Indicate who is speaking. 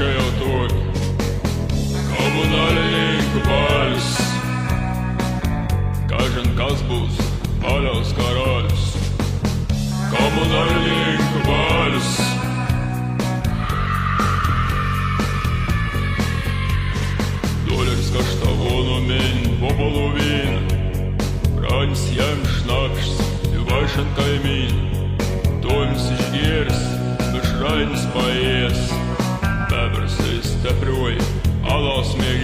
Speaker 1: čia jau toki. Komunalininkų balius, kažin kas bus baliaus karalius. Komunalininkų balius. Doleris kaštavono min po половину, Брань jam šnakšs ir vaišant kaimīnu. Tonis išgiers, bet šrainis paies, bebras izteproja, alās mieg